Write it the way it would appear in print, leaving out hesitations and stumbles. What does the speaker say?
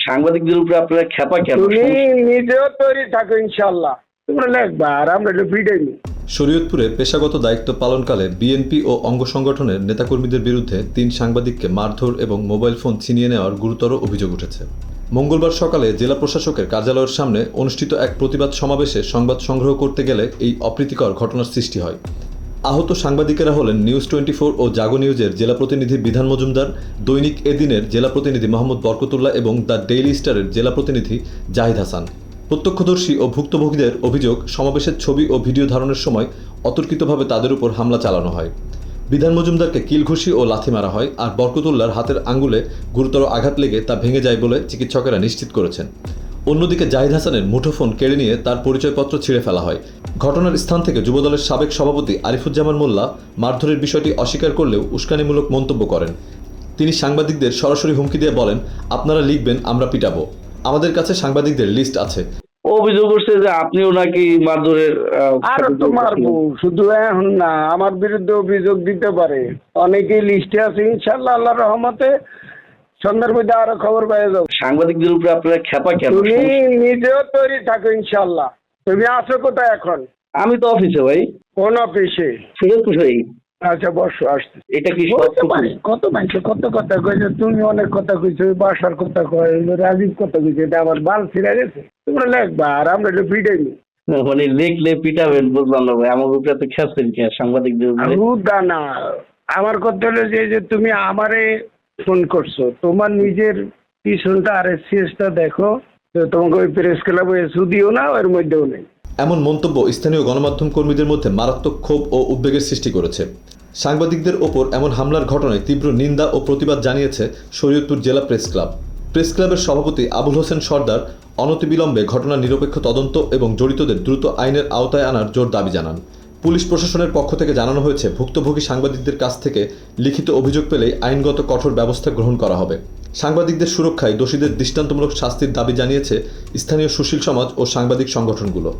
সাংবাদিকদের উপরে আপনারা খেপা কেন? তুমি নিজেও তৈরি থাকো ইনশাল্লাহ, তোমরা লিখবা আর আমরা একটু ফিডাইনি। শরীয়তপুরে পেশাগত দায়িত্ব পালনকালে বিএনপি ও অঙ্গ সংগঠনের নেতাকর্মীদের বিরুদ্ধে 3 সাংবাদিককে মারধর এবং মোবাইল ফোন ছিনিয়ে নেওয়ার গুরুতর অভিযোগ উঠেছে। মঙ্গলবার সকালে জেলা প্রশাসকের কার্যালয়ের সামনে অনুষ্ঠিত এক প্রতিবাদ সমাবেশে সংবাদ সংগ্রহ করতে গেলে এই অপ্রীতিকর ঘটনার সৃষ্টি হয়। আহত সাংবাদিকেরা হলেন নিউজ 24 ও জাগো নিউজের জেলা প্রতিনিধি বিধান মজুমদার, দৈনিক এদিনের জেলা প্রতিনিধি মোহাম্মদ বরকতুল্লাহ এবং দ্য ডেইলি স্টারের জেলা প্রতিনিধি জাহিদ হাসান। প্রত্যক্ষদর্শী ও ভুক্তভোগীদের অভিযোগ, সমাবেশের ছবি ও ভিডিও ধারণের সময় অতর্কিতভাবে তাদের উপর হামলা চালানো হয়। বিধান মজুমদারকে কিলঘুষি ও লাথি মারা হয়, আর বরকতুল্লাহর হাতের আঙ্গুলে গুরুতর আঘাত লেগে তা ভেঙে যায় বলে চিকিৎসকেরা নিশ্চিত করেছেন। অন্যদিকে জাহিদ হাসানের মুঠোফোন কেড়ে নিয়ে তার পরিচয়পত্র ছিঁড়ে ফেলা হয়। ঘটনার স্থান থেকে যুবদলের সাবেক সভাপতি আরিফুজ্জামান মোল্লা মারধরের বিষয়টি অস্বীকার করলেও উস্কানিমূলক মন্তব্য করেন। তিনি সাংবাদিকদের সরাসরি হুমকি দিয়ে বলেন, আপনারা লিখবেন, আমরা পিটাবো। আমাদের কাছে সাংবাদিকদের লিস্ট আছে। অভিযোগ করছে যে আপনিও নাকি মারধরের আরো তো মারবো, শুধু এখন না, আমার বিরুদ্ধে অভিযোগ দিতে পারে, অনেকেই লিস্টে আছে ইনশাল্লাহ, আল্লাহর রহমতে সন্ধ্যার মধ্যে আরো খবর পেয়ে যাবো। সাংবাদিকদের উপরে আপনারা খেপা কেন? তুমি নিজেও তৈরি থাকো ইনশাল্লাহ। তুমি আছো কোথায় এখন? আমি তো অফিসে ভাই, কোন অফিসে? শরীয়তপুরেই। আচ্ছা বসো, আসতে। এটা কি কত মানুষ কত কথা কইছে, তুমি অনেক কথা কইছো, বাসার কথা কয়, রাজীব কথা কইছে, এটা আবার বাল ছিঁড়ে গেছে। তোমরা লিখবা আর আমরা একটু ফিডাইনি। মানে লিখলে পিটাবেন, বুঝলাম না ভাই। আমার উপরে তো খেপছেন কি সাংবাদিকদের উপরে? না, আমার কথা হলো যে তুমি আমারে ফোন করছো, তোমার নিজের পিছনটা আর সিএসটা দেখো, তো তোমাকে ওই প্রেস ক্লাবে সুদিও না, ওর মধ্যেও নেই। এমন মন্তব্য স্থানীয় গণমাধ্যম কর্মীদের মধ্যে মারাত্মক ক্ষোভ ও উদ্বেগের সৃষ্টি করেছে। সাংবাদিকদের ওপর এমন হামলার ঘটনায় তীব্র নিন্দা ও প্রতিবাদ জানিয়েছে শরীয়তপুর জেলা প্রেস ক্লাব। প্রেস ক্লাবের সভাপতি আবুল হোসেন সর্দার অনতিবিলম্বে ঘটনার নিরপেক্ষ তদন্ত এবং জড়িতদের দ্রুত আইনের আওতায় আনার জোর দাবি জানান। পুলিশ প্রশাসনের পক্ষ থেকে জানানো হয়েছে, ভুক্তভোগী সাংবাদিকদের কাছ থেকে লিখিত অভিযোগ পেলেই আইনগত কঠোর ব্যবস্থা গ্রহণ করা হবে। সাংবাদিকদের সুরক্ষায় দোষীদের দৃষ্টান্তমূলক শাস্তির দাবি জানিয়েছে স্থানীয় সুশীল সমাজ ও সাংবাদিক সংগঠনগুলো।